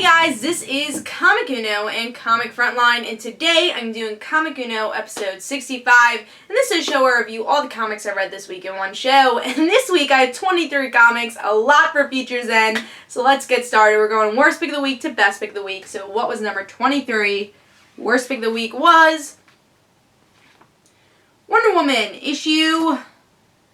guys, this is Comic Uno and Comic Frontline, and today I'm doing Comic Uno episode 65, and this is a show where I review all the comics I read this week in one show, and this week I have 23 comics, a lot for Futures End, so let's get started. We're going worst pick of the week to best pick of the week. So what was number 23? Worst pick of the week was Wonder Woman, issue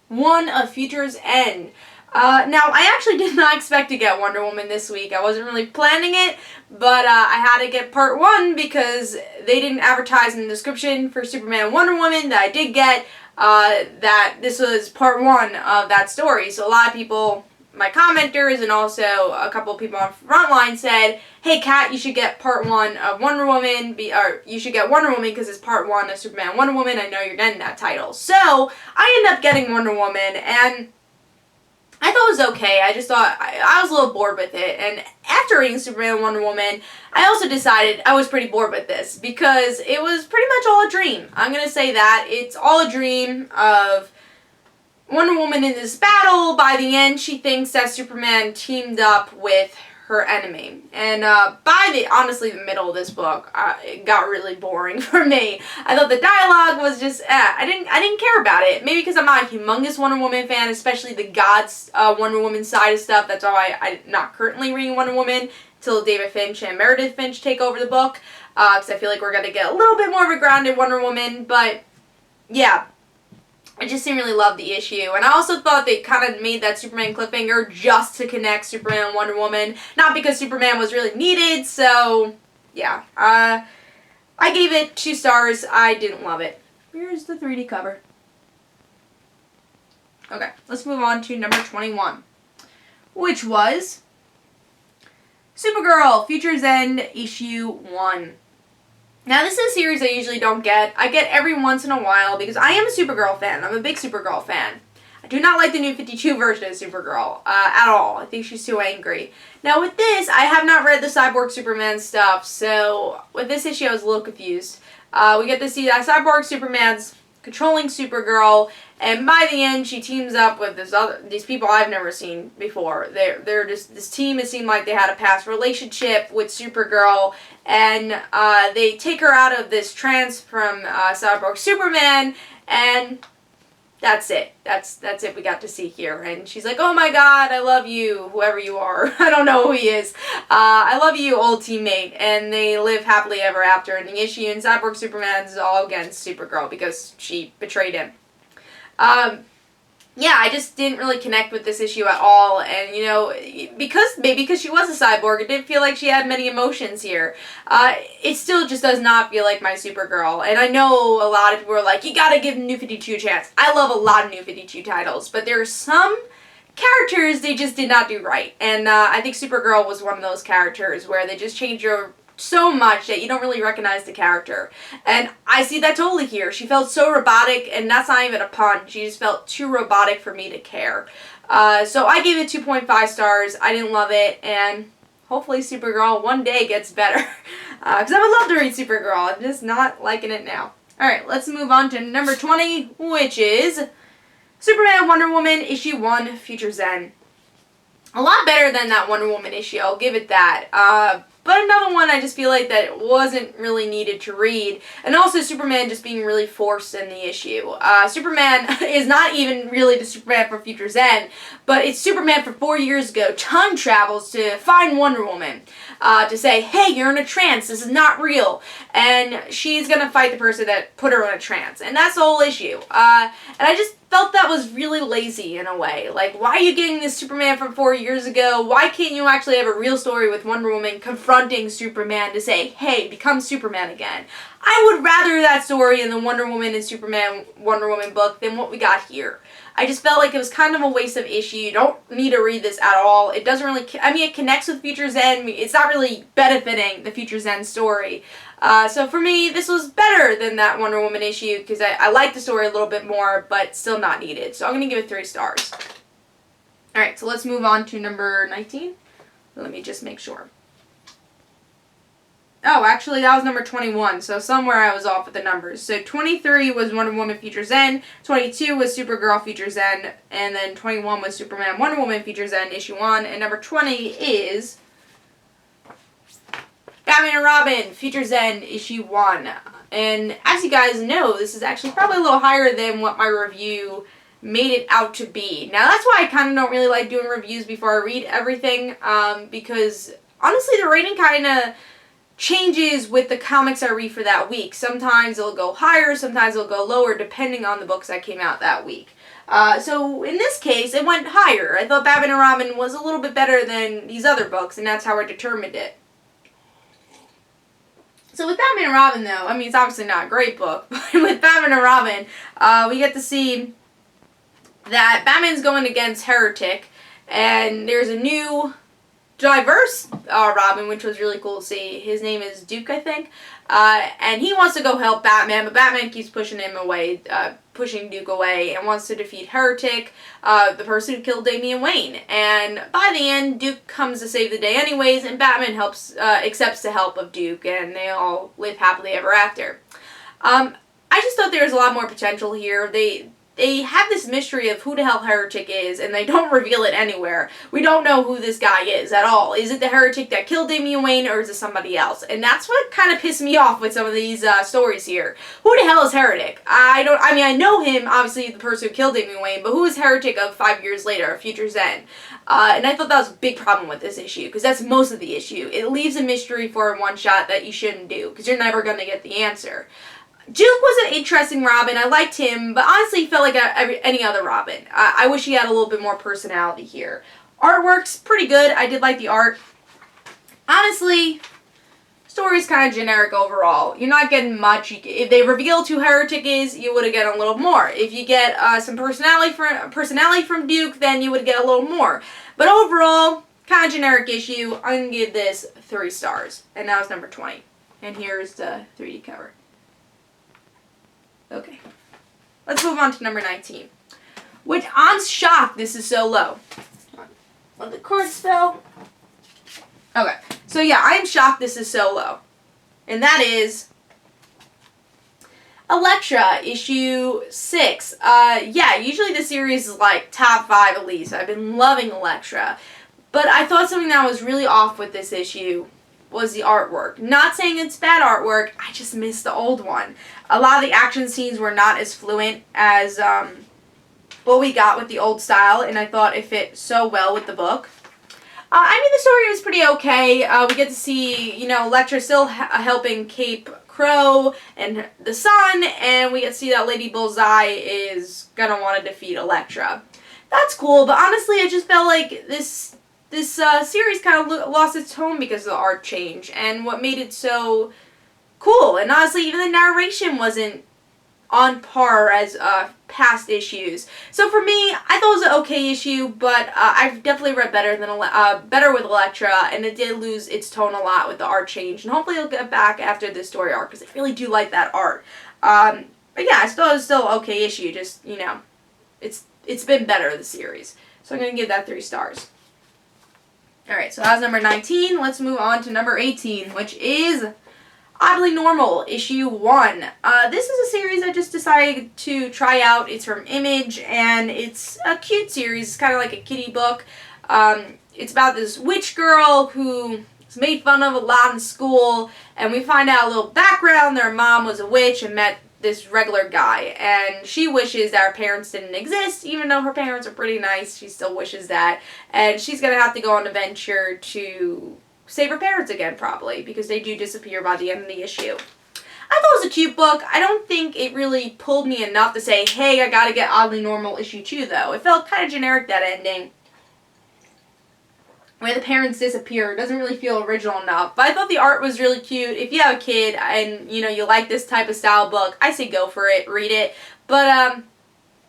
1 of Futures End. Now, I actually did not expect to get Wonder Woman this week. I wasn't really planning it, but I had to get part 1 because they didn't advertise in the description for Superman and Wonder Woman that I did get, that this was part 1 of that story. So a lot of people, my commenters and also a couple of people on Frontline said, hey Kat, you should get part 1 of Wonder Woman, or you should get Wonder Woman because it's part 1 of Superman and Wonder Woman. I know you're getting that title. So, I ended up getting Wonder Woman, and I thought it was okay. I just thought I was a little bored with it. And after reading Superman and Wonder Woman, I also decided I was pretty bored with this because it was pretty much all a dream. I'm going to say that. It's all a dream of Wonder Woman in this battle. By the end, she thinks that Superman teamed up with her enemy. And by honestly the middle of this book, it got really boring for me. I thought the dialogue was just, I didn't care about it. Maybe because I'm not a humongous Wonder Woman fan, especially the Gods Wonder Woman side of stuff. That's why I'm not currently reading Wonder Woman until David Finch and Meredith Finch take over the book. Because I feel like we're going to get a little bit more of a grounded Wonder Woman. But, yeah. I just didn't really love the issue. And I also thought they kind of made that Superman cliffhanger just to connect Superman and Wonder Woman. Not because Superman was really needed, so yeah. I gave it 2 stars. I didn't love it. Here's the 3D cover. Okay, let's move on to number 21. Which was Supergirl Futures End issue 1. Now, this is a series I usually don't get. I get every once in a while because I am a Supergirl fan. I'm a big Supergirl fan. I do not like the new 52 version of Supergirl at all. I think she's too angry. Now, with this, I have not read the Cyborg Superman stuff, so with this issue, I was a little confused. We get to see that Cyborg Superman's controlling Supergirl, and by the end, she teams up with these people I've never seen before. They're just this team. It seemed like they had a past relationship with Supergirl, and they take her out of this trance from Cyborg Superman, and that's it. That's it we got to see here. And she's like, oh my god, I love you, whoever you are. I don't know who he is. I love you, old teammate. And they live happily ever after in the issue. And Cyborg Superman's all against Supergirl because she betrayed him. Yeah, I just didn't really connect with this issue at all, and you know, maybe because she was a cyborg, it didn't feel like she had many emotions here. It still just does not feel like my Supergirl, and I know a lot of people are like, you gotta give New 52 a chance. I love a lot of New 52 titles, but there are some characters they just did not do right, and I think Supergirl was one of those characters where they just changed her so much that you don't really recognize the character. And I see that totally here. She felt so robotic, and that's not even a pun. She just felt too robotic for me to care. So I gave it 2.5 stars. I didn't love it, and hopefully Supergirl one day gets better. Because I would love to read Supergirl. I'm just not liking it now. Alright, let's move on to number 20, which is Superman Wonder Woman issue 1, Futures End. A lot better than that Wonder Woman issue, I'll give it that. But another one I just feel like that wasn't really needed to read. And also Superman just being really forced in the issue. Superman is not even really the Superman for Futures End, but it's Superman from 4 years ago. Time travels to find Wonder Woman. To say, hey, you're in a trance. This is not real. And she's going to fight the person that put her in a trance. And that's the whole issue. And I just felt that was really lazy in a way. Like, why are you getting this Superman from 4 years ago? Why can't you actually have a real story with Wonder Woman confronting Superman to say, hey, become Superman again? I would rather that story in the Wonder Woman and Superman Wonder Woman book than what we got here. I just felt like it was kind of a waste of issue. You don't need to read this at all. It doesn't really, I mean, it connects with Futures End. It's not really benefiting the Futures End story. So for me, this was better than that Wonder Woman issue because I like the story a little bit more, but still not needed. So I'm going to give it 3 stars. Alright, so let's move on to number 19. Let me just make sure. Oh, actually, that was number 21, so somewhere I was off with the numbers. So 23 was Wonder Woman Futures End, 22 was Supergirl Futures End, and then 21 was Superman Wonder Woman Futures End, issue 1, and number 20 is Batman and Robin, Futures End, issue 1. And as you guys know, this is actually probably a little higher than what my review made it out to be. Now, that's why I kind of don't really like doing reviews before I read everything, because honestly, the rating kind of changes with the comics I read for that week. Sometimes it'll go higher, sometimes it'll go lower, depending on the books that came out that week. So in this case, it went higher. I thought Batman and Robin was a little bit better than these other books, and that's how I determined it. So with Batman and Robin, though, I mean, it's obviously not a great book, but with Batman and Robin, we get to see that Batman's going against Heretic, and there's a new diverse Robin, which was really cool to see. His name is Duke, I think, and he wants to go help Batman, but Batman keeps pushing him away, pushing Duke away, and wants to defeat Heretic, the person who killed Damian Wayne. And by the end, Duke comes to save the day anyways, and Batman accepts the help of Duke, and they all live happily ever after. I just thought there was a lot more potential here. They have this mystery of who the hell Heretic is, and they don't reveal it anywhere. We don't know who this guy is at all. Is it the Heretic that killed Damian Wayne, or is it somebody else? And that's what kind of pissed me off with some of these stories here. Who the hell is Heretic? I know him, obviously the person who killed Damian Wayne, but who is Heretic of 5 years later, Futures End? And I thought that was a big problem with this issue, because that's most of the issue. It leaves a mystery for a one-shot that you shouldn't do, because you're never going to get the answer. Duke was an interesting Robin. I liked him, but honestly he felt like any other Robin. I wish he had a little bit more personality here. Artwork's pretty good. I did like the art. Honestly, story's kind of generic overall. You're not getting much. If they revealed who Heretic is, you would have gotten a little more. If you get some personality from Duke, then you would get a little more. But overall, kind of generic issue. I'm going to give this 3 stars. And now it's number 20. And here's the 3D cover. Okay, let's move on to number 19, which I'm shocked this is so low. Let the cards fell. Okay, so yeah, I'm shocked this is so low. And that is Elektra, issue 6. Yeah, usually the series is like top 5 at least. I've been loving Elektra. But I thought something that was really off with this issue was the artwork. Not saying it's bad artwork, I just missed the old one. A lot of the action scenes were not as fluent as what we got with the old style, and I thought it fit so well with the book. I mean, the story was pretty okay. We get to see, you know, Elektra still helping Cape Crow and the Sun, and we get to see that Lady Bullseye is gonna want to defeat Elektra. That's cool, but honestly, I just felt like this series kind of lost its tone because of the art change, and what made it so cool. And honestly, even the narration wasn't on par as past issues. So for me, I thought it was an okay issue, but I've definitely read better with Elektra, and it did lose its tone a lot with the art change. And hopefully it'll get back after this story arc, because I really do like that art. But yeah, I thought it was still an okay issue. Just, you know, it's been better, the series. So I'm going to give that 3 stars. Alright, so that was number 19. Let's move on to number 18, which is Oddly Normal, issue 1. This is a series I just decided to try out. It's from Image, and it's a cute series. It's kind of like a kiddie book. It's about this witch girl who is made fun of a lot in school, and we find out a little background. Their mom was a witch and met this regular guy, and she wishes that her parents didn't exist. Even though her parents are pretty nice, she still wishes that, and she's gonna have to go on an adventure to save her parents again, probably, because they do disappear by the end of the issue. I thought it was a cute book. I don't think it really pulled me enough to say, hey, I gotta get Oddly Normal issue 2, though. It felt kind of generic, that ending, where the parents disappear. It doesn't really feel original enough. But I thought the art was really cute. If you have a kid and, you know, you like this type of style book, I say go for it, read it. But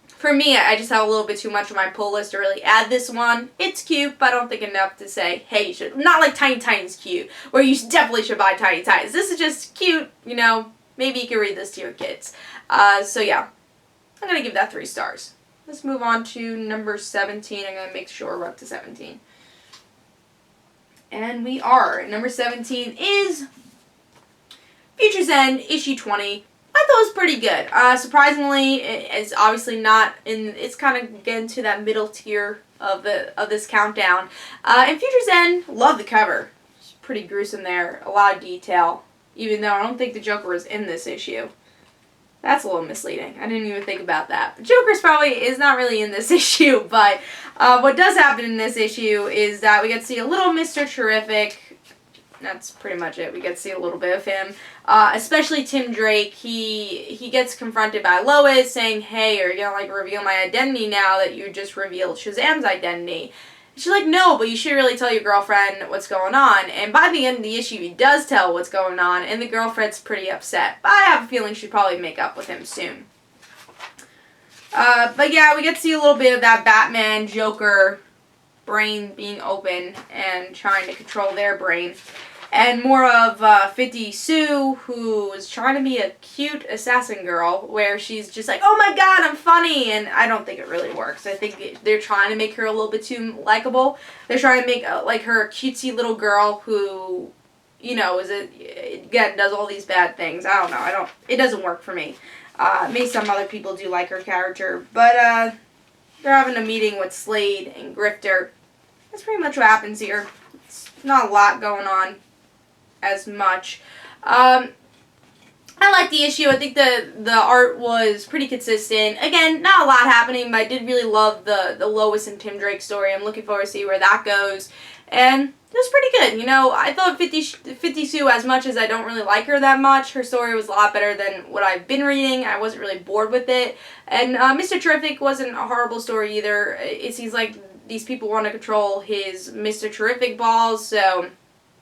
for me, I just have a little bit too much on my pull list to really add this one. It's cute, but I don't think enough to say, hey, you should. Not like Tiny Tina's cute, where you definitely should buy Tiny Tina's. This is just cute, you know. Maybe you can read this to your kids. So yeah, I'm going to give that 3 stars. Let's move on to number 17. I'm going to make sure we're up to 17. And we are. Number 17 is Futures End, issue 20. I thought it was pretty good. Surprisingly, it's obviously not in. It's kind of getting to that middle tier of this countdown. And Futures End, love the cover. It's pretty gruesome there. A lot of detail. Even though I don't think the Joker was in this issue. That's a little misleading. I didn't even think about that. But Joker's probably is not really in this issue, but what does happen in this issue is that we get to see a little Mr. Terrific. That's pretty much it. We get to see a little bit of him. Especially Tim Drake. He gets confronted by Lois saying, hey, are you going to like reveal my identity now that you just revealed Shazam's identity? She's like, no, but you should really tell your girlfriend what's going on. And by the end of the issue, he does tell what's going on, and the girlfriend's pretty upset. But I have a feeling she'd probably make up with him soon. But yeah, we get to see a little bit of that Batman, Joker brain being open and trying to control their brain. And more of 50 Sue, who is trying to be a cute assassin girl, where she's just like, oh my god, I'm funny, and I don't think it really works. I think they're trying to make her a little bit too likable. They're trying to make like her a cutesy little girl who, you know, again, does all these bad things. I don't know. It doesn't work for me. Maybe some other people do like her character, but they're having a meeting with Slade and Grifter. That's pretty much what happens here. It's not a lot going on as much. I like the issue. I think the art was pretty consistent. Again, not a lot happening, but I did really love the Lois and Tim Drake story. I'm looking forward to see where that goes. And it was pretty good. You know, I thought 50 Sue, as much as I don't really like her that much, her story was a lot better than what I've been reading. I wasn't really bored with it. And Mr. Terrific wasn't a horrible story either. It seems like these people want to control his Mr. Terrific balls, so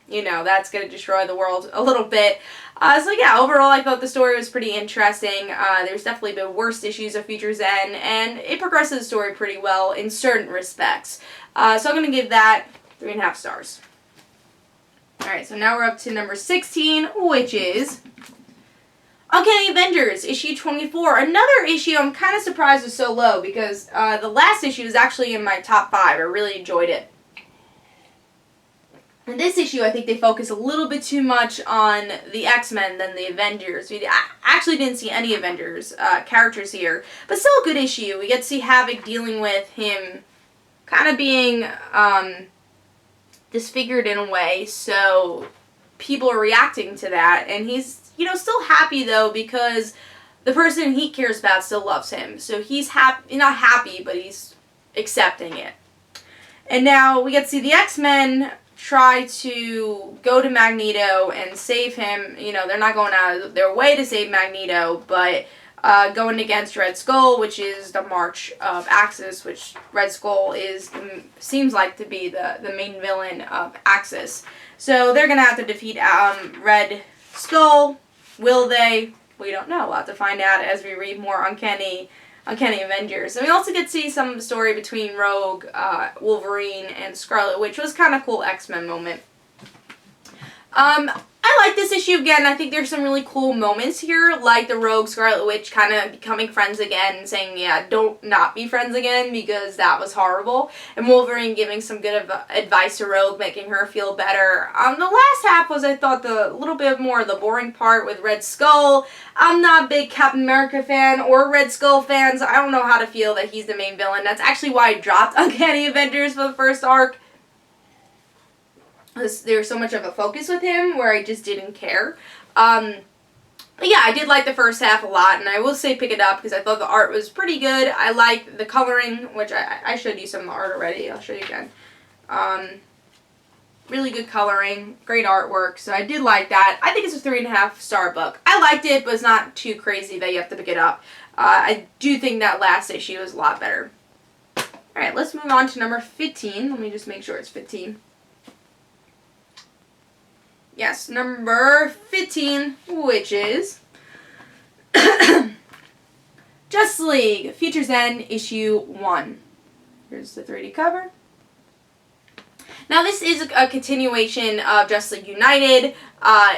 you know, that's going to destroy the world a little bit. So yeah, overall I thought the story was pretty interesting. There's definitely been worse issues of Futures End, and it progresses the story pretty well in certain respects. So I'm going to give that 3.5 stars. Alright, so now we're up to number 16, which is Uncanny Avengers, issue 24. Another issue I'm kind of surprised was so low, because the last issue is actually in my top 5. I really enjoyed it. In this issue, I think they focus a little bit too much on the X-Men than the Avengers. We actually didn't see any Avengers characters here, but still a good issue. We get to see Havoc dealing with him kind of being disfigured in a way, so people are reacting to that, and he's, you know, still happy though, because the person he cares about still loves him. So he's not happy, but he's accepting it. And now we get to see the X-Men try to go to Magneto and save him. You know, they're not going out of their way to save Magneto, but going against Red Skull, which is the March of Axis, which Red Skull seems like to be the main villain of Axis. So they're going to have to defeat Red Skull. Will they? We don't know. We'll have to find out as we read more Uncanny Avengers. And we also get to see some of the story between Rogue, Wolverine, and Scarlet Witch. It was kind of cool X-Men moment. I like this issue again. I think there's some really cool moments here, like the Rogue Scarlet Witch kind of becoming friends again and saying, yeah, don't not be friends again because that was horrible. And Wolverine giving some good advice to Rogue, making her feel better. The last half was, I thought, the little bit more of the boring part with Red Skull. I'm not a big Captain America fan or Red Skull fan, so I don't know how to feel that he's the main villain. That's actually why I dropped Uncanny Avengers for the first arc. There's so much of a focus with him where I just didn't care. But yeah, I did like the first half a lot, and I will say pick it up because I thought the art was pretty good. I like the coloring, which I showed you some of the art already. I'll show you again. Really good coloring, great artwork, so I did like that. I think it's a 3.5 star book. I liked it, but it's not too crazy that you have to pick it up. I do think that last issue is a lot better. Alright, let's move on to number 15. Let me just make sure it's 15. Yes, number 15, which is Justice League Futures End, issue 1. Here's the 3D cover. Now, this is a continuation of Justice League United.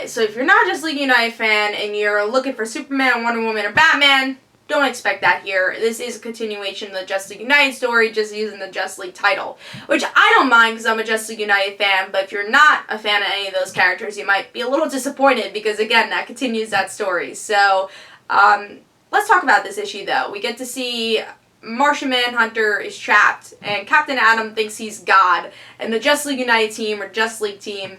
So if you're not a Justice League United fan and you're looking for Superman, Wonder Woman, or Batman, don't expect that here. This is a continuation of the Justice League United story, just using the Justice League title. Which I don't mind because I'm a Justice League United fan, but if you're not a fan of any of those characters, you might be a little disappointed because, again, that continues that story. So, let's talk about this issue, though. We get to see Martian Manhunter is trapped, and Captain Atom thinks he's God, and the Justice League United team, or Justice League team,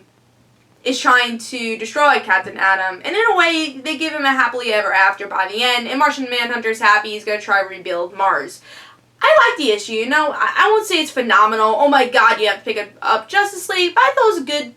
is trying to destroy Captain Atom, and in a way, they give him a happily ever after by the end, and Martian Manhunter's happy he's going to try to rebuild Mars. I like the issue, you know, I won't say it's phenomenal, oh my god, you have to pick up Justice League, but I thought it was a good,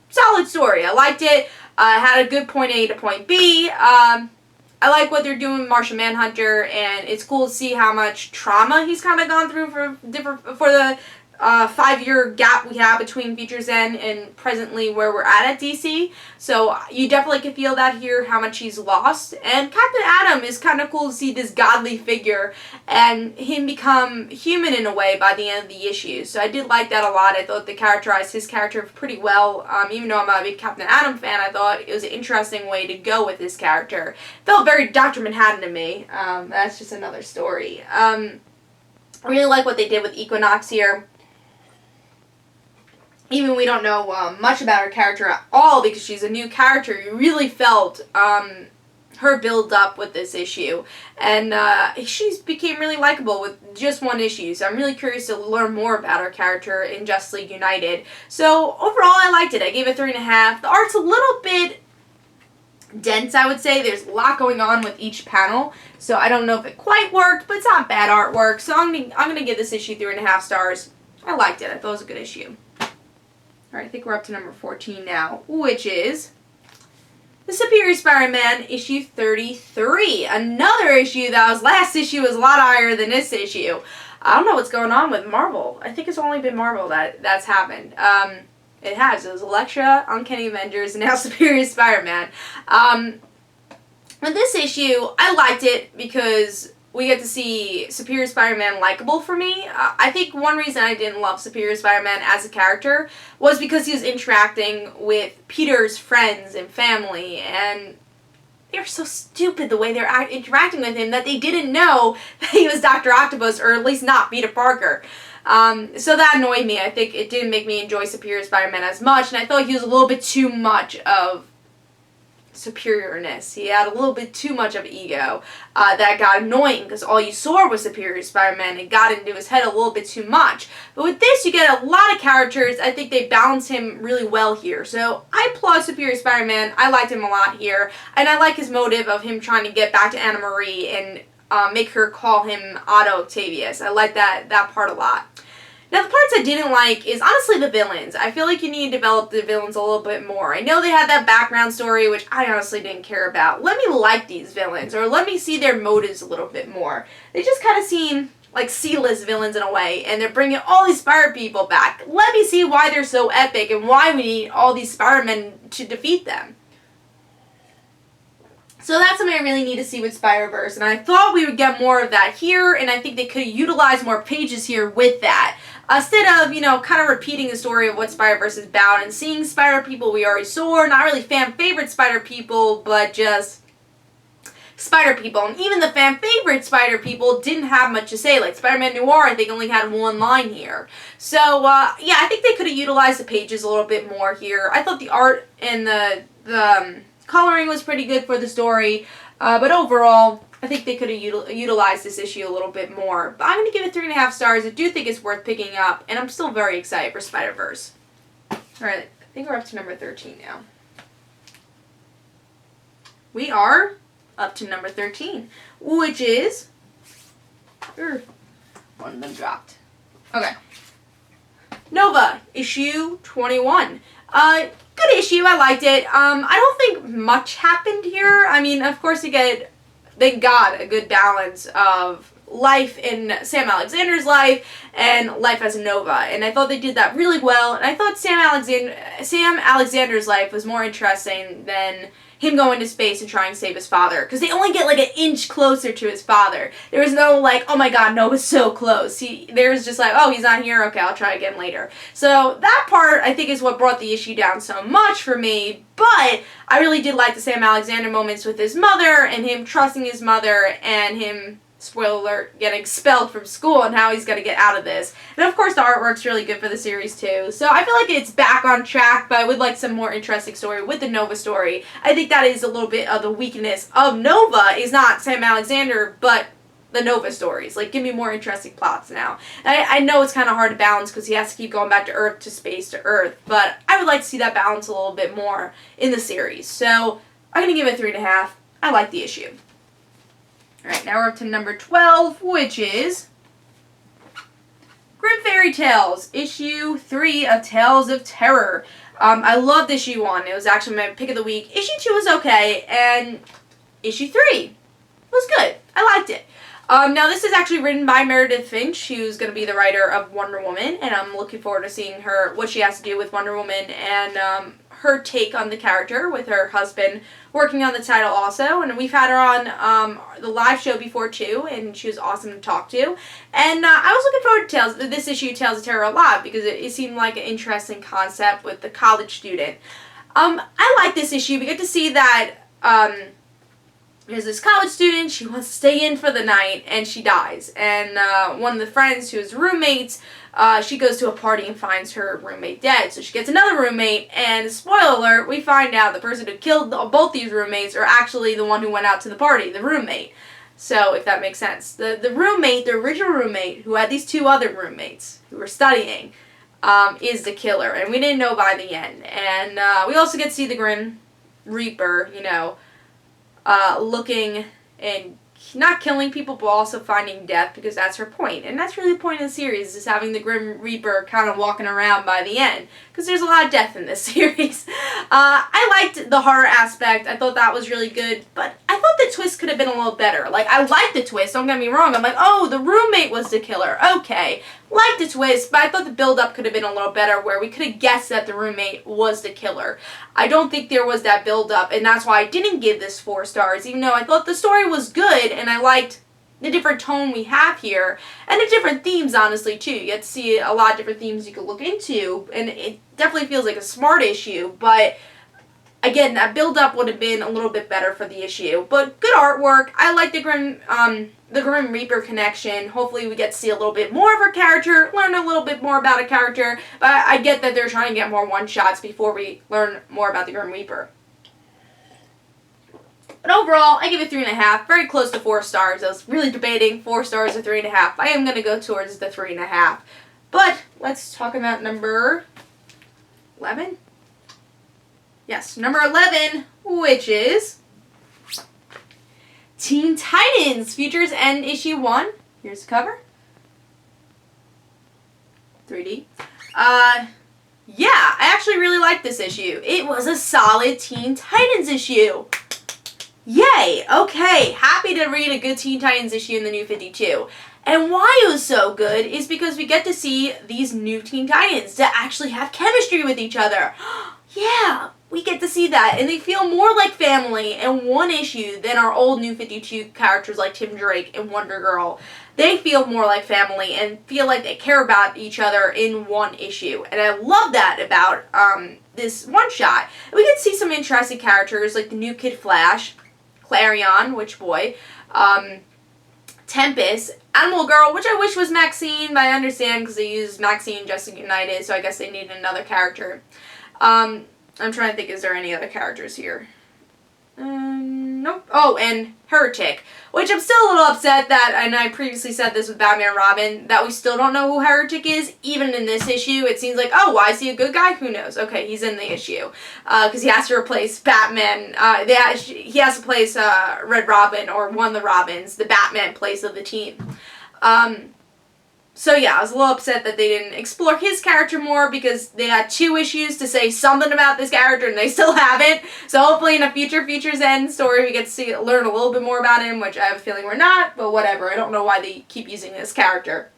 solid story. I liked it, had a good point A to point B, I like what they're doing with Martian Manhunter, and it's cool to see how much trauma he's kind of gone through for the 5-year gap we have between Futures End and presently where we're at DC. So you definitely can feel that here, how much he's lost. And Captain Atom is kind of cool to see this godly figure and him become human in a way by the end of the issue. So I did like that a lot. I thought they characterized his character pretty well. Even though I'm not a big Captain Atom fan, I thought it was an interesting way to go with this character. Felt very Dr. Manhattan to me. That's just another story. I really like what they did with Equinox here. Even we don't know much about her character at all because she's a new character, you really felt her build up with this issue. And she became really likable with just one issue. So I'm really curious to learn more about her character in Justice League United. So overall, I liked it. I gave it 3.5. The art's a little bit dense, I would say. There's a lot going on with each panel. So I don't know if it quite worked, but it's not bad artwork. So I'm gonna give this issue 3.5 stars. I liked it. I thought it was a good issue. Alright, I think we're up to number 14 now, which is The Superior Spider-Man issue 33. Another issue that was last issue was a lot higher than this issue. I don't know what's going on with Marvel. I think it's only been Marvel that's happened. It has. It was Elektra, Uncanny Avengers, and now Superior Spider-Man. With this issue, I liked it because we get to see Superior Spider-Man likable for me. I think one reason I didn't love Superior Spider-Man as a character was because he was interacting with Peter's friends and family, and they're so stupid the way they're interacting with him that they didn't know that he was Dr. Octopus, or at least not Peter Parker. So that annoyed me. I think it didn't make me enjoy Superior Spider-Man as much, and I thought he was a little bit too much of superiorness. He had a little bit too much of ego that got annoying because all you saw was Superior Spider-Man and got into his head a little bit too much. But with this, you get a lot of characters. I think they balance him really well here. So I applaud Superior Spider-Man. I liked him a lot here. And I like his motive of him trying to get back to Anna Marie and make her call him Otto Octavius. I like that part a lot. Now, the parts I didn't like is honestly the villains. I feel like you need to develop the villains a little bit more. I know they had that background story, which I honestly didn't care about. Let me like these villains, or let me see their motives a little bit more. They just kind of seem like C-list villains in a way, and they're bringing all these Spider people back. Let me see why they're so epic and why we need all these Spider-Men to defeat them. So that's something I really need to see with Spider-Verse, and I thought we would get more of that here, and I think they could utilize more pages here with that. Instead of, you know, kind of repeating the story of what Spider-Verse is about and seeing Spider people we already saw, not really fan-favorite Spider people, but just Spider people. And even the fan-favorite Spider people didn't have much to say. Like Spider-Man Noir, I think, only had one line here. So, yeah, I think they could have utilized the pages a little bit more here. I thought the art and the coloring was pretty good for the story, but overall, I think they could have utilized this issue a little bit more. But I'm going to give it 3.5 stars. I do think it's worth picking up, and I'm still very excited for Spider-Verse. Alright, I think we're up to number 13 now. We are up to number 13, which is... one of them dropped. Okay. Nova, issue 21. Good issue, I liked it. I don't think much happened here. I mean, of course you get... Thank God, a good balance of life in Sam Alexander's life and life as a Nova. And I thought they did that really well. And I thought Sam Alexander's life was more interesting than him going to space and trying to save his father. Because they only get like an inch closer to his father. There was no like, oh my god, Nova's so close. There was just like, oh, he's not here, okay, I'll try again later. So that part, I think, is what brought the issue down so much for me. But I really did like the Sam Alexander moments with his mother and him trusting his mother and him, spoiler alert, getting expelled from school and how he's going to get out of this. And of course the artwork's really good for the series too. So I feel like it's back on track, but I would like some more interesting story with the Nova story. I think that is a little bit of the weakness of Nova, is not Sam Alexander, but the Nova stories. Like, give me more interesting plots now. And I know it's kind of hard to balance because he has to keep going back to Earth to space to Earth, but I would like to see that balance a little bit more in the series. So I'm going to give it 3.5. I like the issue. Alright, now we're up to number 12, which is Grimm Fairy Tales, issue 3 of Tales of Terror. I loved issue 1. It was actually my pick of the week. Issue 2 was okay, and issue 3 was good. I liked it. Now, this is actually written by Meredith Finch, who's going to be the writer of Wonder Woman, and I'm looking forward to seeing what she has to do with Wonder Woman and her take on the character with her husband working on the title also. And we've had her on the live show before, too, and she was awesome to talk to. And I was looking forward to this issue, Tales of Terror, a lot, because it seemed like an interesting concept with the college student. I like this issue. We get to see that there's this college student, she wants to stay in for the night, and she dies. And one of the friends, who's roommates, she goes to a party and finds her roommate dead. So she gets another roommate, and spoiler alert, we find out the person who killed both these roommates are actually the one who went out to the party, the roommate. So, if that makes sense. The roommate, the original roommate, who had these two other roommates who were studying, is the killer. And we didn't know by the end. And we also get to see the Grim Reaper, looking and not killing people, but also finding death, because that's her point. And that's really the point of the series, is having the Grim Reaper kind of walking around by the end, because there's a lot of death in this series. I liked the horror aspect. I thought that was really good, but I thought the twist could have been a little better. Like, I liked the twist, don't get me wrong. I'm like, oh, the roommate was the killer. Okay. Liked the twist, but I thought the build-up could have been a little better, where we could have guessed that the roommate was the killer. I don't think there was that build-up, and that's why I didn't give this 4 stars, even though I thought the story was good, and I liked the different tone we have here, and the different themes, honestly, too. You get to see a lot of different themes you could look into, and it definitely feels like a smart issue, but again, that build-up would have been a little bit better for the issue. But good artwork. I like the Grim Reaper connection. Hopefully we get to see a little bit more of her character, learn a little bit more about a character, but I get that they're trying to get more one-shots before we learn more about the Grim Reaper. But overall, I give it 3.5, very close to 4 stars. I was really debating 4 stars or 3.5. I am going to go towards the 3.5. But let's talk about number 11. Yes, number 11, which is Teen Titans Futures End issue 1. Here's the cover. 3D. Yeah, I actually really liked this issue. It was a solid Teen Titans issue. Yay! Okay, happy to read a good Teen Titans issue in the New 52. And why it was so good is because we get to see these new Teen Titans that actually have chemistry with each other. Yeah, we get to see that, and they feel more like family in one issue than our old New 52 characters like Tim Drake and Wonder Girl. They feel more like family and feel like they care about each other in one issue, and I love that about this one-shot. We get to see some interesting characters like the new Kid Flash, Clarion, Witch Boy, Tempest, Animal Girl, which I wish was Maxine, but I understand because they used Maxine just United, so I guess they need another character. I'm trying to think, is there any other characters here? Nope. Oh, and Heretic, which I'm still a little upset that, and I previously said this with Batman and Robin, that we still don't know who Heretic is, even in this issue. It seems like, oh, why is he a good guy? Who knows? Okay, he's in the issue, because he has to replace Batman, he has to place Red Robin, or one of the Robins, the Batman place of the team. So yeah, I was a little upset that they didn't explore his character more, because they had 2 issues to say something about this character and they still haven't. So hopefully in a future Futures End story we get to learn a little bit more about him, which I have a feeling we're not, but whatever. I don't know why they keep using this character.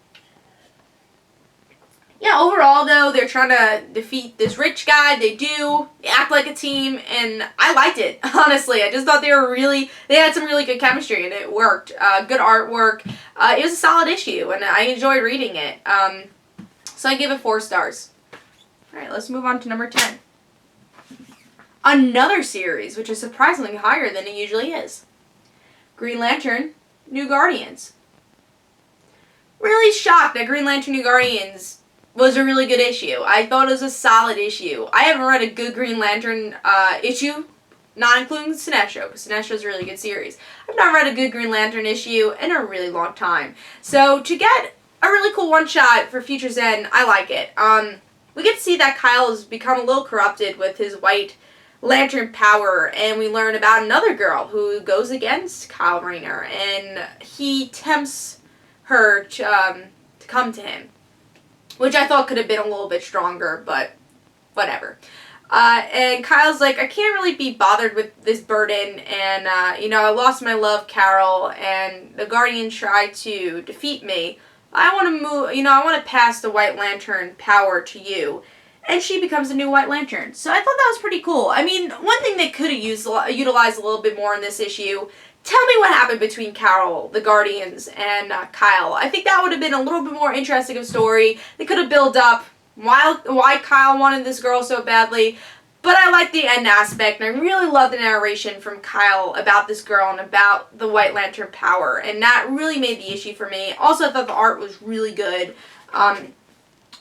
Yeah, overall though, they're trying to defeat this rich guy. They do. They act like a team, and I liked it, honestly. I just thought they had some really good chemistry, and it worked. Good artwork. It was a solid issue, and I enjoyed reading it. So I give it 4 stars. Alright, let's move on to number 10. Another series, which is surprisingly higher than it usually is. Green Lantern, New Guardians. Really shocked that Green Lantern, New Guardians was a really good issue. I thought it was a solid issue. I haven't read a good Green Lantern issue not including Sinestro, because Sinestro is a really good series. I've not read a good Green Lantern issue in a really long time. So to get a really cool one-shot for Futures End, I like it. We get to see that Kyle has become a little corrupted with his White Lantern power, and we learn about another girl who goes against Kyle Rayner, and he tempts her to come to him, which I thought could have been a little bit stronger, but whatever. And Kyle's like, I can't really be bothered with this burden, and, I lost my love, Carol, and the Guardians tried to defeat me. I want to move, I want to pass the White Lantern power to you. And she becomes a new White Lantern. So I thought that was pretty cool. I mean, one thing they could have utilized a little bit more in this issue, tell me what happened between Carol, the Guardians, and Kyle. I think that would have been a little bit more interesting of story. They could have built up why Kyle wanted this girl so badly. But I like the end aspect, and I really love the narration from Kyle about this girl and about the White Lantern power, and that really made the issue for me. Also, I thought the art was really good,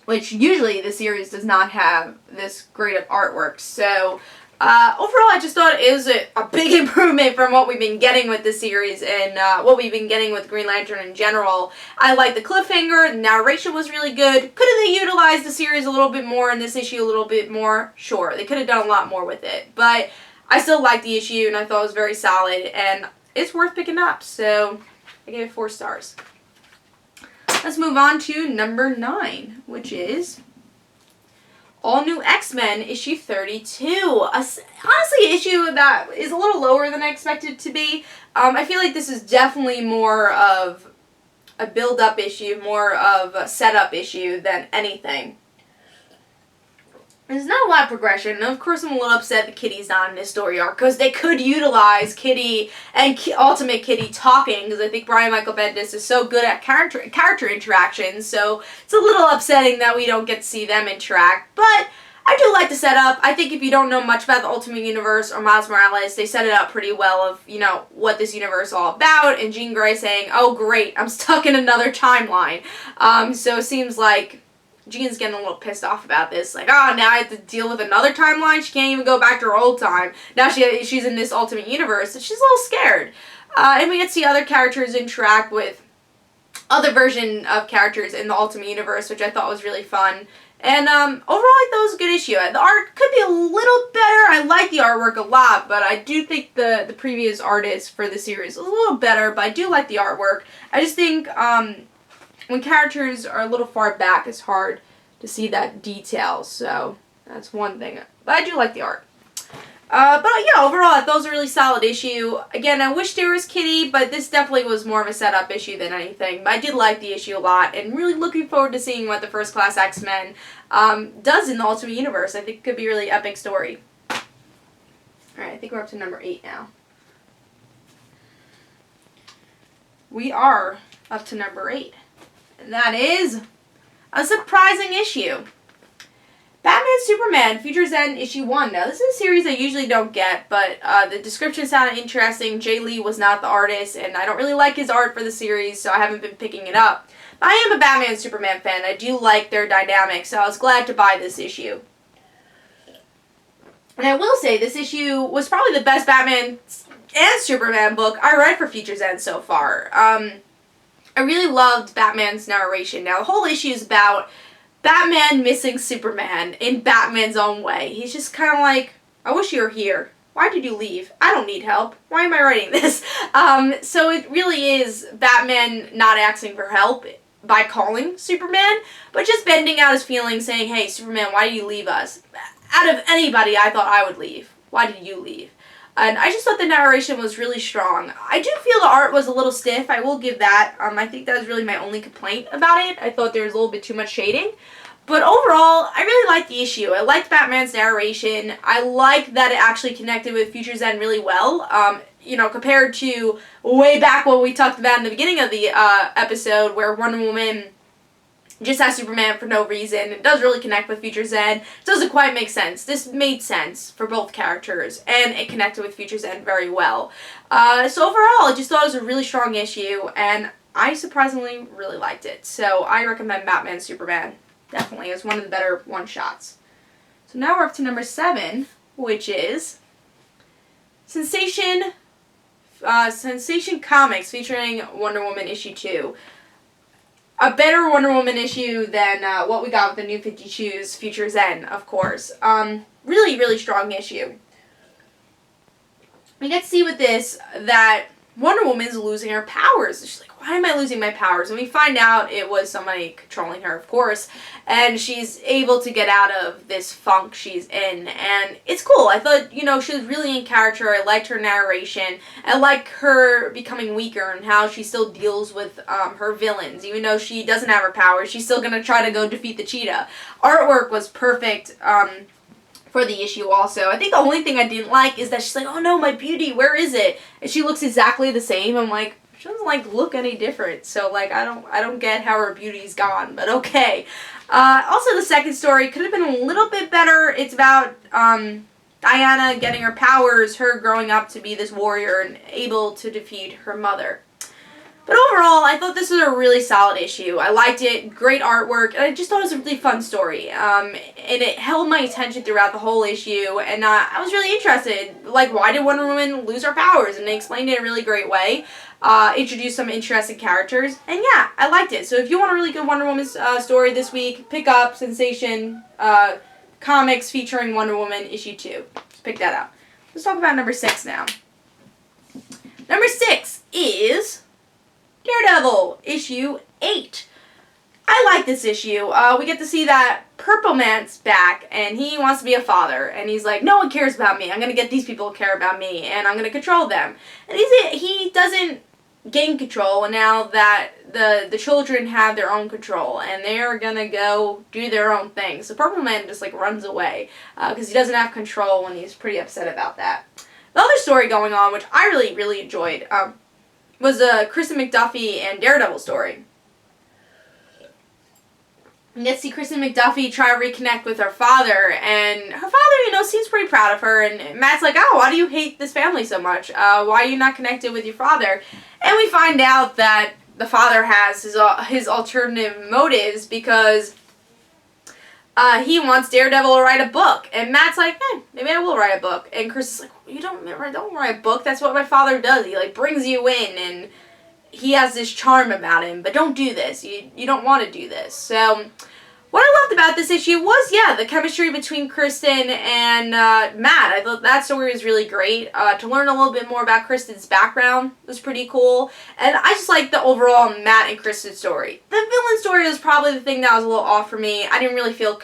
which usually the series does not have this great of artwork. So, overall, I just thought it was a big improvement from what we've been getting with this series and what we've been getting with Green Lantern in general. I like the cliffhanger. The narration was really good. Could have they utilized the series a little bit more and this issue a little bit more? Sure, they could have done a lot more with it. But I still liked the issue, and I thought it was very solid, and it's worth picking up. So, I gave it 4 stars. Let's move on to number 9, which is All New X-Men, issue 32. Honestly, an issue that is a little lower than I expected it to be. I feel like this is definitely more of a build-up issue, more of a setup issue than anything. There's not a lot of progression, and of course I'm a little upset that Kitty's not in this story arc, because they could utilize Kitty and Ultimate Kitty talking, because I think Brian Michael Bendis is so good at character interactions, so it's a little upsetting that we don't get to see them interact, but I do like the setup. I think if you don't know much about the Ultimate Universe or Miles Morales, they set it up pretty well of, what this universe is all about, and Jean Grey saying, oh great, I'm stuck in another timeline. So it seems like Jean's getting a little pissed off about this. Like, now I have to deal with another timeline? She can't even go back to her old time. Now she's in this Ultimate Universe, and she's a little scared. And we get to see other characters interact with other version of characters in the Ultimate Universe, which I thought was really fun. And overall, I thought it was a good issue. The art could be a little better. I like the artwork a lot, but I do think the previous artist for the series was a little better, but I do like the artwork. I just think when characters are a little far back, it's hard to see that detail, so that's one thing. But I do like the art. But yeah, overall, I thought it was a really solid issue. Again, I wish there was Kitty, but this definitely was more of a setup issue than anything. But I did like the issue a lot, and really looking forward to seeing what the First Class X-Men does in the Ultimate Universe. I think it could be a really epic story. Alright, I think we're up to number 8 now. We are up to number 8. And that is a surprising issue. Batman Superman Futures End issue 1. Now, this is a series I usually don't get, but the description sounded interesting. Jay Lee was not the artist, and I don't really like his art for the series, so I haven't been picking it up. But I am a Batman Superman fan. I do like their dynamic, so I was glad to buy this issue. And I will say, this issue was probably the best Batman and Superman book I read for Futures End so far. I really loved Batman's narration. Now, the whole issue is about Batman missing Superman in Batman's own way. He's just kind of like, I wish you were here. Why did you leave? I don't need help. Why am I writing this? So it really is Batman not asking for help by calling Superman, but just bending out his feelings, saying, hey, Superman, why did you leave us? Out of anybody, I thought I would leave. Why did you leave? And I just thought the narration was really strong. I do feel the art was a little stiff. I will give that. I think that was really my only complaint about it. I thought there was a little bit too much shading. But overall, I really liked the issue. I liked Batman's narration. I liked that it actually connected with Futures End really well. Compared to way back what we talked about in the beginning of the episode where Wonder Woman just has Superman for no reason. It does really connect with Futures End. It doesn't quite make sense. This made sense for both characters, and it connected with Futures End very well. So overall, I just thought it was a really strong issue, and I surprisingly really liked it. So I recommend Batman Superman, definitely, as one of the better one-shots. So now we're up to number 7, which is Sensation Comics featuring Wonder Woman issue 2. A better Wonder Woman issue than what we got with the New 52's Futures End, of course. Really, really strong issue. We get to see with this that Wonder Woman's losing her powers. She's like, why am I losing my powers? And we find out it was somebody controlling her, of course. And she's able to get out of this funk she's in. And it's cool. I thought, you know, she was really in character. I liked her narration. I like her becoming weaker and how she still deals with her villains. Even though she doesn't have her powers, she's still going to try to go defeat the cheetah. Artwork was perfect. For the issue also. I think the only thing I didn't like is that she's like, oh no, my beauty, where is it? And she looks exactly the same. I'm like, she doesn't like look any different. So like, I don't get how her beauty's gone, but okay. Also the second story could have been a little bit better. It's about Diana getting her powers, her growing up to be this warrior and able to defeat her mother. But overall, I thought this was a really solid issue. I liked it, great artwork, and I just thought it was a really fun story. And it held my attention throughout the whole issue, and I was really interested. Like, why did Wonder Woman lose her powers? And they explained it in a really great way. Introduced some interesting characters, and yeah, I liked it. So if you want a really good Wonder Woman story this week, pick up Sensation Comics featuring Wonder Woman issue 2. Just pick that up. Let's talk about number 6 now. Number 6 is Daredevil, issue 8. I like this issue. We get to see that Purple Man's back, and he wants to be a father. And he's like, no one cares about me. I'm going to get these people to care about me, and I'm going to control them. And he doesn't gain control now that the children have their own control, and they're going to go do their own thing. So Purple Man just, like, runs away because he doesn't have control, and he's pretty upset about that. The other story going on, which I really, really enjoyed, was a Kristen McDuffie and Daredevil story. You get to see Kristen McDuffie try to reconnect with her father, and her father, you know, seems pretty proud of her, and Matt's like, oh, why do you hate this family so much? Why are you not connected with your father? And we find out that the father has his alternative motives because he wants Daredevil to write a book. And Matt's like, maybe I will write a book. And Chris is like, you don't write a book. That's what my father does. He, like, brings you in, and he has this charm about him. But don't do this. You don't want to do this. So what I loved about this issue was, yeah, the chemistry between Kristen and Matt. I thought that story was really great. To learn a little bit more about Kristen's background was pretty cool. And I just liked the overall Matt and Kristen story. The villain story was probably the thing that was a little off for me. I didn't really feel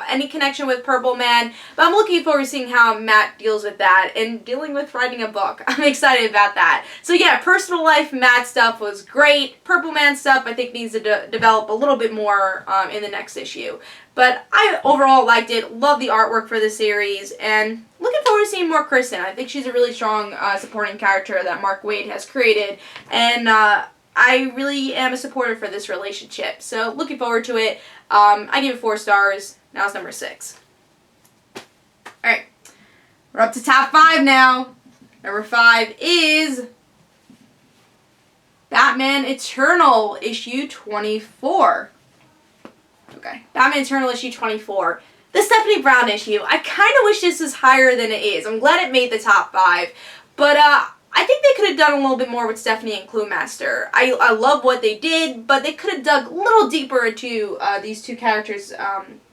any connection with Purple Man. But I'm looking forward to seeing how Matt deals with that and dealing with writing a book. I'm excited about that. So yeah, personal life Matt stuff was great. Purple Man stuff I think needs to develop a little bit more in the next issue. But I overall liked it, love the artwork for the series, and looking forward to seeing more Kristen. I think she's a really strong supporting character that Mark Waid has created, and I really am a supporter for this relationship. So looking forward to it. I give it 4 stars. Now it's number 6. Alright, we're up to top 5 now. Number 5 is Batman Eternal, issue 24. Okay, Batman Eternal issue 24. The Stephanie Brown issue. I kind of wish this was higher than it is. I'm glad it made the top 5. But I think they could have done a little bit more with Stephanie and Clue Master. I love what they did, but they could have dug a little deeper into these two characters'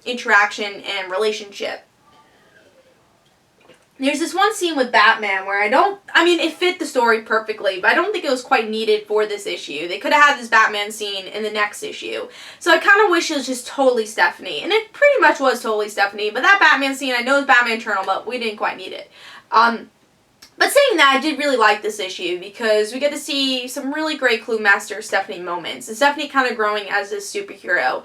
interaction and relationship. There's this one scene with Batman where it fit the story perfectly, but I don't think it was quite needed for this issue. They could have had this Batman scene in the next issue. So I kind of wish it was just totally Stephanie. And it pretty much was totally Stephanie, but that Batman scene, I know it's Batman Eternal, but we didn't quite need it. But saying that, I did really like this issue because we get to see some really great Clue Master Stephanie moments. And Stephanie kind of growing as this superhero.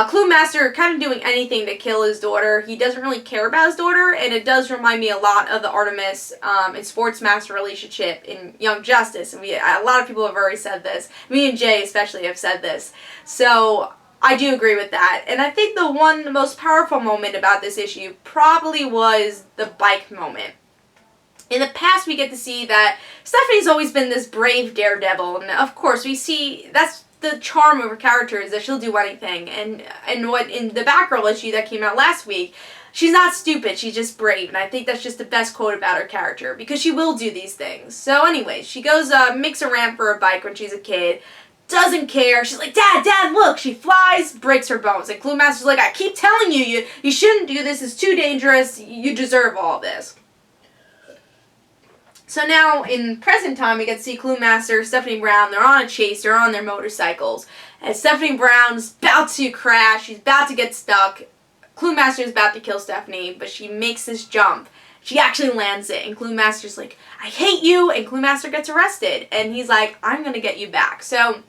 Clue Master kind of doing anything to kill his daughter. He doesn't really care about his daughter, and it does remind me a lot of the Artemis and Sportsmaster relationship in Young Justice. And a lot of people have already said this. Me and Jay especially have said this. So I do agree with that. And I think the most powerful moment about this issue probably was the bike moment. In the past, we get to see that Stephanie's always been this brave daredevil, and of course, we see that's the charm of her character is that she'll do anything. And what in the Batgirl issue that came out last week, she's not stupid, she's just brave. And I think that's just the best quote about her character, because she will do these things. So anyways, she goes, makes a ramp for a bike when she's a kid. Doesn't care. She's like, Dad, look. She flies, breaks her bones. And Clue Master's like, I keep telling you, you shouldn't do this. It's too dangerous. You deserve all this. So now, in present time, we get to see Clue Master, Stephanie Brown. They're on a chase. They're on their motorcycles. And Stephanie Brown's about to crash. She's about to get stuck. Clue Master's about to kill Stephanie, but she makes this jump. She actually lands it. And Clue Master's like, I hate you. And Clue Master gets arrested. And he's like, I'm going to get you back. So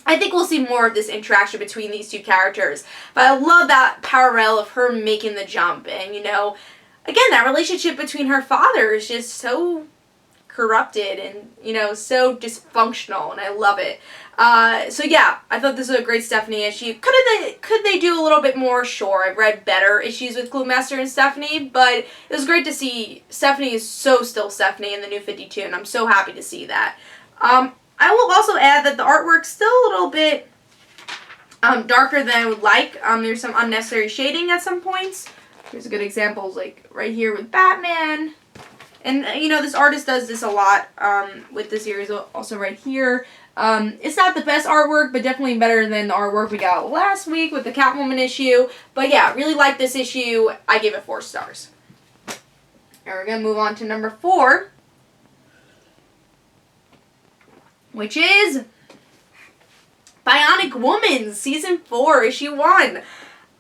I think we'll see more of this interaction between these two characters. But I love that parallel of her making the jump. And, again, that relationship between her father is just so corrupted and, so dysfunctional. And I love it. So yeah, I thought this was a great Stephanie issue. Could they do a little bit more? Sure. I've read better issues with Clue Master and Stephanie. But it was great to see Stephanie is so still Stephanie in the New 52. And I'm so happy to see that. I will also add that the artwork's still a little bit darker than I would like. There's some unnecessary shading at some points. Here's a good example, like right here with Batman. And, this artist does this a lot with the series, also right here. It's not the best artwork, but definitely better than the artwork we got last week with the Catwoman issue. But yeah, really like this issue. I gave it 4 stars. And we're going to move on to number 4. Which is Bionic Woman, Season 4, Issue 1.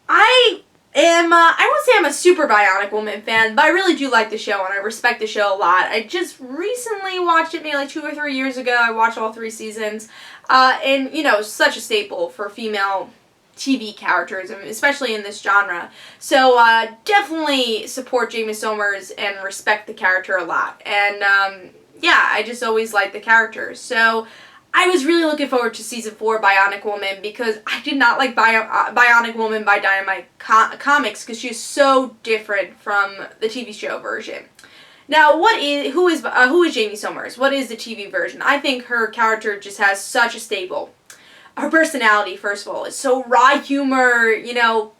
I won't say I'm a super Bionic Woman fan, but I really do like the show, and I respect the show a lot. I just recently watched it, maybe like 2 or 3 years ago. I watched all 3 seasons. And, such a staple for female TV characters, especially in this genre. So, definitely support Jamie Somers and respect the character a lot. And, yeah, I just always like the characters. So I was really looking forward to Season 4 Bionic Woman, because I did not like Bionic Woman by Dynamite Comics, because she is so different from the TV show version. Now, who is Jamie Somers? What is the TV version? I think her character just has such a staple. Her personality, first of all, is so wry humor, you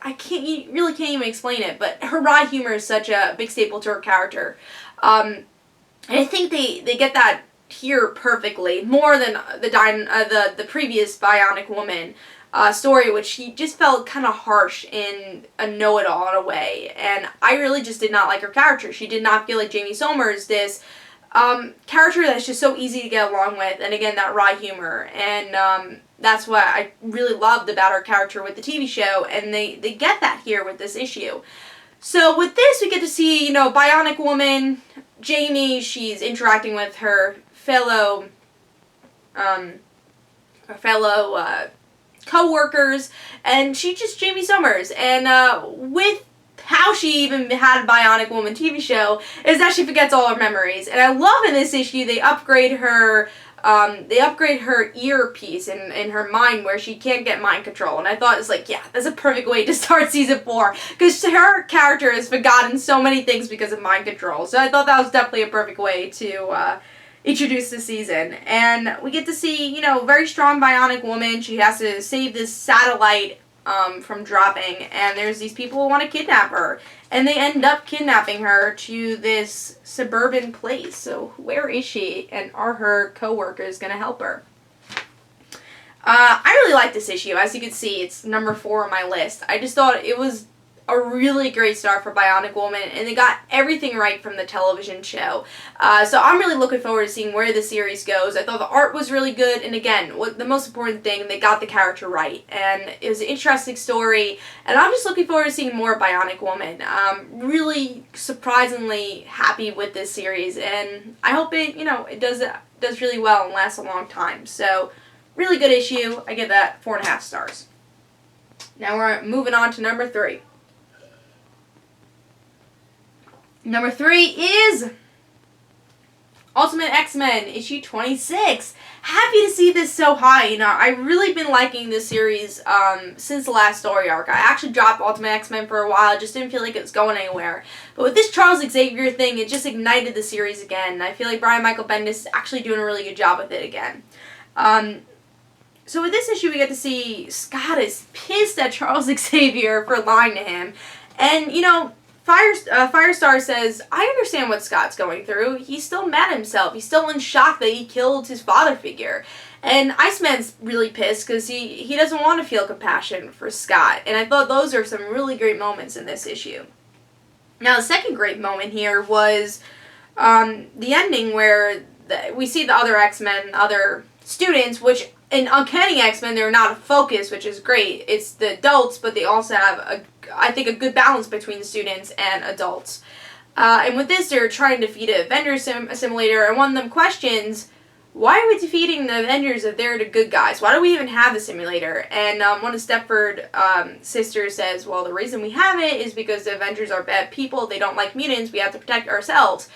really can't even explain it, but her wry humor is such a big staple to her character. And I think they get that here perfectly, more than the previous Bionic Woman story, which she just felt kind of harsh and a know-it-all in a way. And I really just did not like her character. She did not feel like Jamie Somers, this character that's just so easy to get along with, and again, that wry humor. And that's what I really loved about her character with the TV show, and they get that here with this issue. So with this, we get to see, Bionic Woman, Jamie. She's interacting with her fellow co-workers, and she's just Jamie Somers. And with how she even had a Bionic Woman TV show is that she forgets all her memories. And I love in this issue they upgrade her earpiece in her mind where she can't get mind control. And I thought it's like, yeah, that's a perfect way to start Season 4, because her character has forgotten so many things because of mind control. So I thought that was definitely a perfect way to introduce the season. And we get to see, very strong Bionic Woman. She has to save this satellite from dropping, and there's these people who want to kidnap her, and they end up kidnapping her to this suburban place. So where is she, and are her co-workers going to help her? I really like this issue. As you can see, it's number 4 on my list. I just thought it was a really great start for Bionic Woman, and they got everything right from the television show. So I'm really looking forward to seeing where the series goes. I thought the art was really good, and again, the most important thing, they got the character right, and it was an interesting story, and I'm just looking forward to seeing more Bionic Woman. Really surprisingly happy with this series, and I hope it, it does really well and lasts a long time. So really good issue. I give that 4.5 stars. Now we're moving on to number 3. Number 3 is Ultimate X-Men, issue 26. Happy to see this so high. I've really been liking this series since the last story arc. I actually dropped Ultimate X-Men for a while. I just didn't feel like it was going anywhere. But with this Charles Xavier thing, it just ignited the series again. I feel like Brian Michael Bendis is actually doing a really good job with it again. So with this issue, we get to see Scott is pissed at Charles Xavier for lying to him. And, Firestar says, I understand what Scott's going through. He's still mad at himself. He's still in shock that he killed his father figure. And Iceman's really pissed because he doesn't want to feel compassion for Scott. And I thought those are some really great moments in this issue. Now, the second great moment here was the ending where we see the other X-Men, other students, which in Uncanny X-Men, they're not a focus, which is great. It's the adults, but they also have, I think, a good balance between students and adults. And with this, they're trying to defeat an Avengers simulator, and one of them questions, why are we defeating the Avengers if they're the good guys? Why do we even have the simulator? And one of Stepford sisters says, well, the reason we have it is because the Avengers are bad people. They don't like mutants. We have to protect ourselves.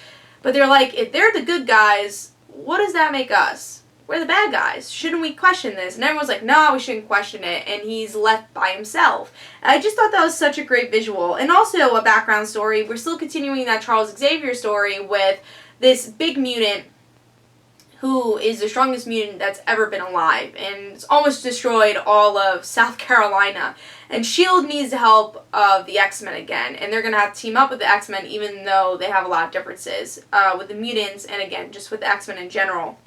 But they're like, if they're the good guys, what does that make us? We're the bad guys. Shouldn't we question this? And everyone's like, no, we shouldn't question it. And he's left by himself. And I just thought that was such a great visual. And also a background story. We're still continuing that Charles Xavier story with this big mutant who is the strongest mutant that's ever been alive. And it's almost destroyed all of South Carolina. And S.H.I.E.L.D. needs the help of the X-Men again. And they're going to have to team up with the X-Men even though they have a lot of differences with the mutants and, again, just with the X-Men in general.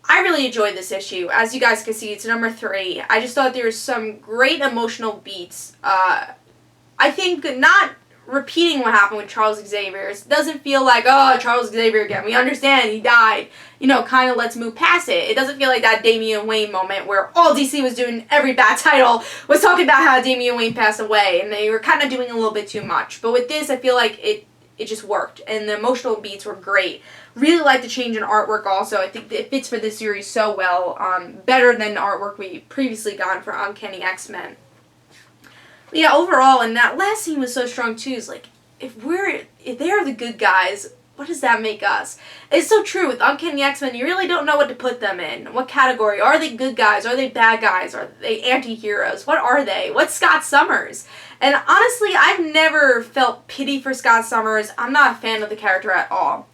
I really enjoyed this issue. As you guys can see, it's number 3. I just thought there was some great emotional beats. I think not repeating what happened with Charles Xavier. It doesn't feel like, oh, Charles Xavier again. We understand he died. Kind of let's move past it. It doesn't feel like that Damian Wayne moment where all DC was doing, every bad title was talking about how Damian Wayne passed away. And they were kind of doing a little bit too much. But with this, I feel like it just worked. And the emotional beats were great. Really like the change in artwork also. I think it fits for this series so well. Better than the artwork we previously got for Uncanny X-Men. But yeah, overall, and that last scene was so strong too. Is like, if they're the good guys, what does that make us? It's so true. With Uncanny X-Men, you really don't know what to put them in. What category? Are they good guys? Are they bad guys? Are they anti-heroes? What are they? What's Scott Summers? And honestly, I've never felt pity for Scott Summers. I'm not a fan of the character at all.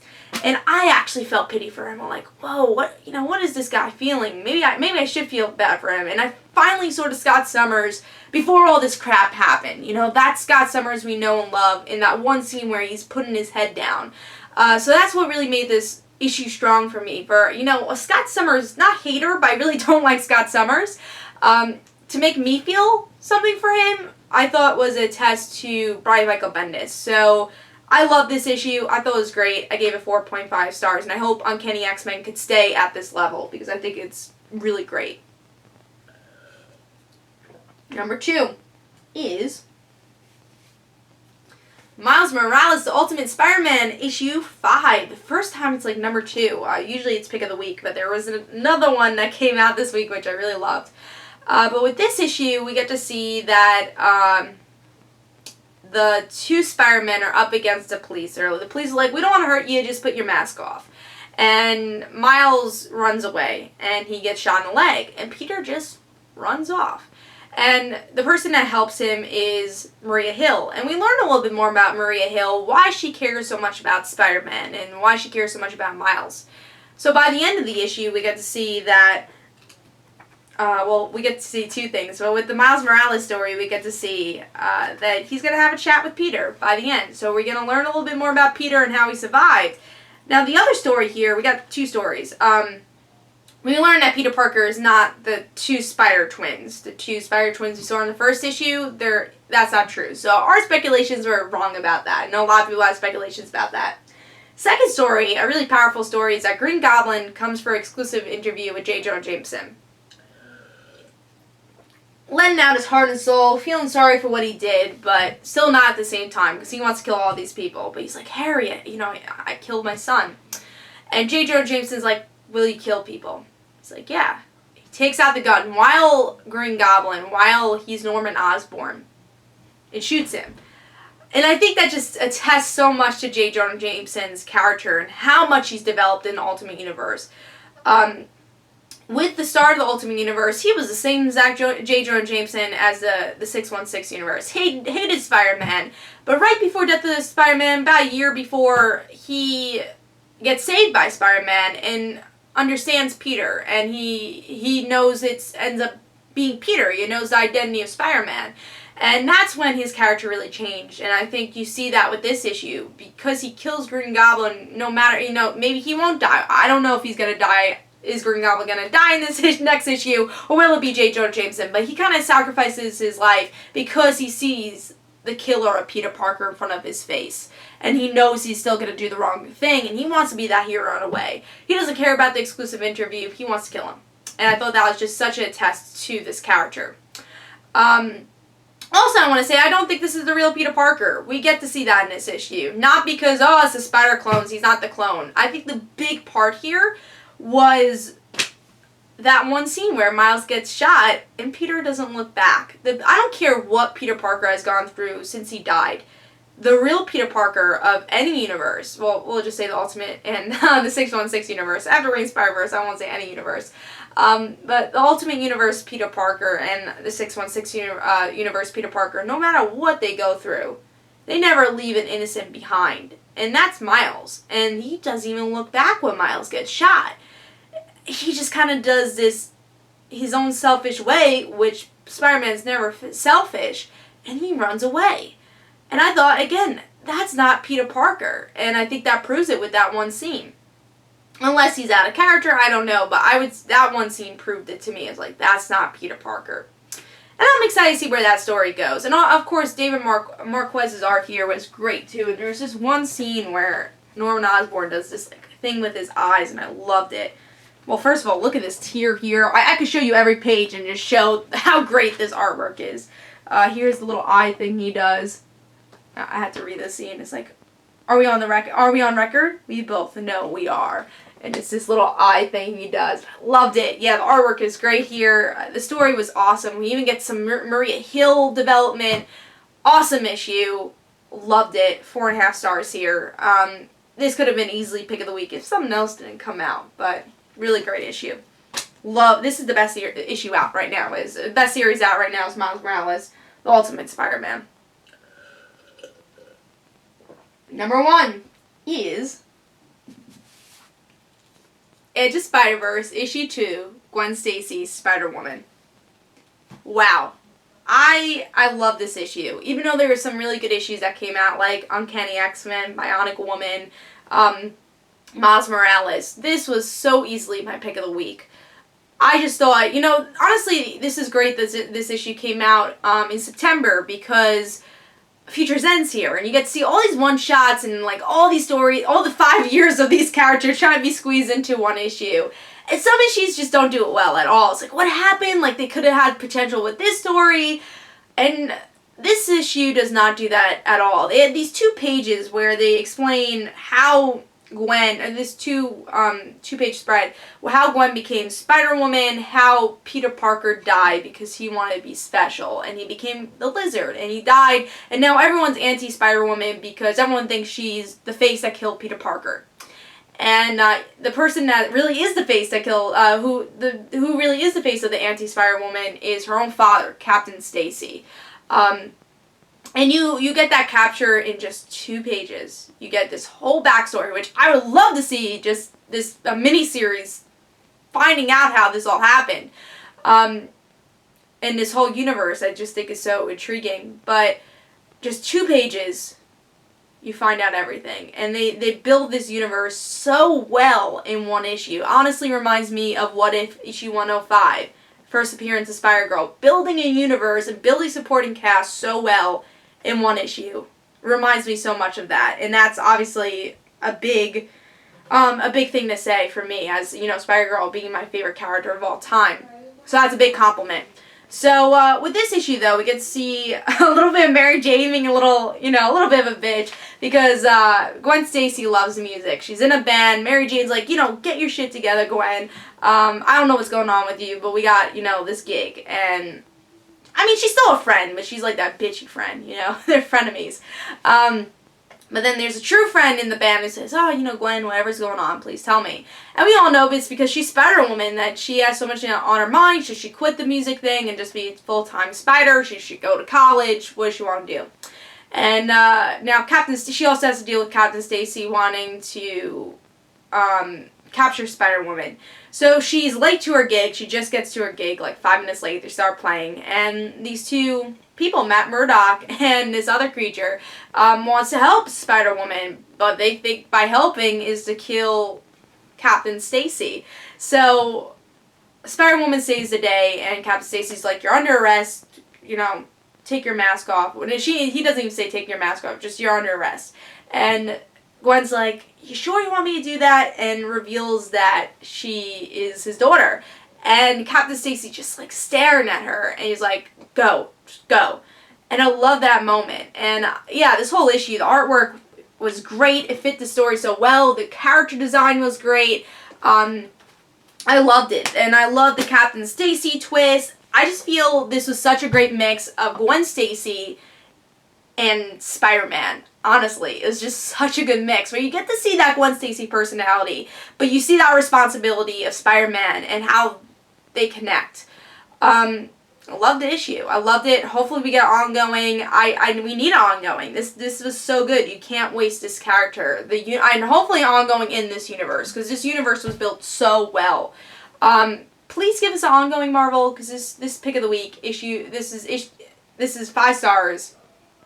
And I actually felt pity for him. I'm like, whoa, what is this guy feeling? Maybe I should feel bad for him. And I finally saw Scott Summers before all this crap happened. That's Scott Summers we know and love in that one scene where he's putting his head down. So that's what really made this issue strong for me. For, Scott Summers, not hater, but I really don't like Scott Summers. To make me feel something for him, I thought was a test to Brian Michael Bendis. So I love this issue. I thought it was great. I gave it 4.5 stars, and I hope Uncanny X-Men could stay at this level because I think it's really great. Number 2 is Miles Morales, The Ultimate Spider-Man, issue 5. The first time it's like number 2. Usually it's pick of the week, but there was another one that came out this week which I really loved. But with this issue, we get to see that the 2 Spider-Men are up against the police. The police are like, we don't want to hurt you, just put your mask off. And Miles runs away, and he gets shot in the leg, and Peter just runs off. And the person that helps him is Maria Hill. And we learn a little bit more about Maria Hill, why she cares so much about Spider-Man, and why she cares so much about Miles. So by the end of the issue, we get to see that we get to see 2 things. So with the Miles Morales story, we get to see that he's going to have a chat with Peter by the end. So we're going to learn a little bit more about Peter and how he survived. Now, the other story here, we got 2 stories. We learned that Peter Parker is not the 2 spider twins. The 2 spider twins we saw in the first issue, that's not true. So our speculations were wrong about that. I know a lot of people have speculations about that. Second story, a really powerful story, is that Green Goblin comes for an exclusive interview with J. Jonah Jameson. Letting out his heart and soul, feeling sorry for what he did, but still not at the same time, because he wants to kill all these people. But he's like, Harriet, I killed my son. And J. Jonah Jameson's like, will you kill people? He's like, yeah. He takes out the gun while Green Goblin, while he's Norman Osborn, and shoots him. And I think that just attests so much to J. Jonah Jameson's character and how much he's developed in the Ultimate Universe. With the start of the Ultimate Universe, he was the same exact J. Jonah Jameson as the 616 universe. Hated Spider-Man, but right before Death of the Spider-Man, about a year before, he gets saved by Spider-Man and understands Peter, and he knows ends up being Peter. He knows the identity of Spider-Man. And that's when his character really changed. And I think you see that with this issue. Because he kills Green Goblin, no matter, maybe he won't die. I don't know if he's going to die. Is Green Goblin going to die in this next issue? Or will it be J. Jonah Jameson? But he kind of sacrifices his life because he sees the killer of Peter Parker in front of his face. And he knows he's still going to do the wrong thing. And he wants to be that hero in a way. He doesn't care about the exclusive interview. He wants to kill him. And I thought that was just such a test to this character. Also, I want to say, I don't think this is the real Peter Parker. We get to see that in this issue. Not because, it's the spider clones, he's not the clone. I think the big part here was that one scene where Miles gets shot and Peter doesn't look back. I don't care what Peter Parker has gone through since he died. The real Peter Parker of any universe, well, we'll just say the Ultimate and the 616 universe. After Reign Spider-Verse, I won't say any universe. But the Ultimate Universe Peter Parker and the 616 universe Peter Parker, no matter what they go through, they never leave an innocent behind. And that's Miles. And he doesn't even look back when Miles gets shot. He just kind of does this his own selfish way, which Spider-Man's never selfish, and he runs away. And I thought, again, that's not Peter Parker. And I think that proves it with that one scene. Unless he's out of character, I don't know. But that one scene proved it to me. It's like, that's not Peter Parker. And I'm excited to see where that story goes. And of course, David Marquez's art here was great too. And there's this one scene where Norman Osborn does this thing with his eyes, and I loved it. Well, first of all, look at this tear here. I could show you every page and just show how great this artwork is. Here's the little eye thing he does. I had to read this scene. It's like, are we on the record? Are we on record? We both know we are. And it's this little eye thing he does. Loved it. Yeah, the artwork is great here. The story was awesome. We even get some Maria Hill development. Awesome issue. Loved it. 4.5 stars here. This could have been easily pick of the week if something else didn't come out. But really great issue. This is the best issue out right now. The best series out right now is Miles Morales, the Ultimate Spider-Man. Number 1 is Edge of Spider-Verse, issue 2, Gwen Stacy's Spider-Woman. Wow. I love this issue. Even though there were some really good issues that came out, like Uncanny X-Men, Bionic Woman, Miles Morales. This was so easily my pick of the week. I just thought, honestly, this is great that this issue came out in September because Futures End's here, and you get to see all these one-shots and like all these stories, all the 5 years of these characters trying to be squeezed into one issue. And some issues just don't do it well at all. It's like, what happened? Like, they could have had potential with this story, and this issue does not do that at all. They had these 2 pages where they explain how Gwen, and this two-page spread, how Gwen became Spider-Woman, how Peter Parker died because he wanted to be special, and he became the Lizard, and he died, and now everyone's anti-Spider-Woman because everyone thinks she's the face that killed Peter Parker. And the person that really is the face that killed, who really is the face of the anti-Spider-Woman is her own father, Captain Stacy. And you get that capture in just 2 pages. You get this whole backstory, which I would love to see, just this mini-series finding out how this all happened. And this whole universe, I just think is so intriguing. But just 2 pages, you find out everything. And they build this universe so well in one issue. Honestly reminds me of What If issue 105. First appearance of Spider-Girl. Building a universe and building supporting cast so well in one issue reminds me so much of that, and that's obviously a big thing to say for me, as Spider-Girl being my favorite character of all time. So that's a big compliment. So with this issue though, we get to see a little bit of Mary Jane being a little bit of a bitch because Gwen Stacy loves music. She's in a band. Mary Jane's like, get your shit together, Gwen. I don't know what's going on with you, but we got this gig. And I mean, she's still a friend, but she's like that bitchy friend, They're frenemies. But then there's a true friend in the band who says, Gwen, whatever's going on, please tell me. And we all know it's because she's Spider-Woman that she has so much on her mind. Should she quit the music thing and just be full-time Spider? She should go to college. What does she want to do? And now she also has to deal with Captain Stacy wanting to capture Spider-Woman. So she's late to her gig. She just gets to her gig like 5 minutes late. They start playing. And these 2 people, Matt Murdock and this other creature, wants to help Spider-Woman, but they think by helping is to kill Captain Stacy. So Spider-Woman saves the day, and Captain Stacy's like, you're under arrest, you know, take your mask off. He doesn't even say take your mask off, just you're under arrest. And Gwen's like, you sure you want me to do that? And reveals that she is his daughter. And Captain Stacy just like staring at her, and he's like, go, just go. And I love that moment. And yeah, this whole issue, the artwork was great. It fit the story so well. The character design was great. I loved it. And I love the Captain Stacy twist. I just feel this was such a great mix of Gwen Stacy and Spider-Man. Honestly, it was just such a good mix where you get to see that Gwen Stacy personality, but you see that responsibility of Spider-Man and how they connect. I loved the issue. I loved it. Hopefully we get ongoing. We need ongoing. This was so good. You can't waste this character. And hopefully ongoing in this universe, because this universe was built so well. Please give us an ongoing, Marvel, because this pick of the week issue. This is 5 stars.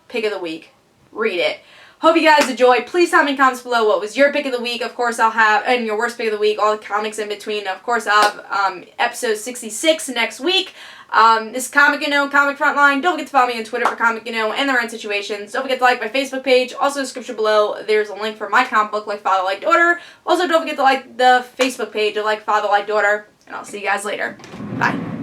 Pick of the week. Read it. Hope you guys enjoyed. Please tell me in comments below what was your pick of the week. Of course, I'll have, and your worst pick of the week, all the comics in between. Of course, I'll have episode 66 next week. This is Comic Comic Frontline. Don't forget to follow me on Twitter for Comic and their own situations. Don't forget to like my Facebook page. Also, in the description below, there's a link for my comic book, Like Father, Like Daughter. Also, don't forget to like the Facebook page of Like Father, Like Daughter. And I'll see you guys later. Bye.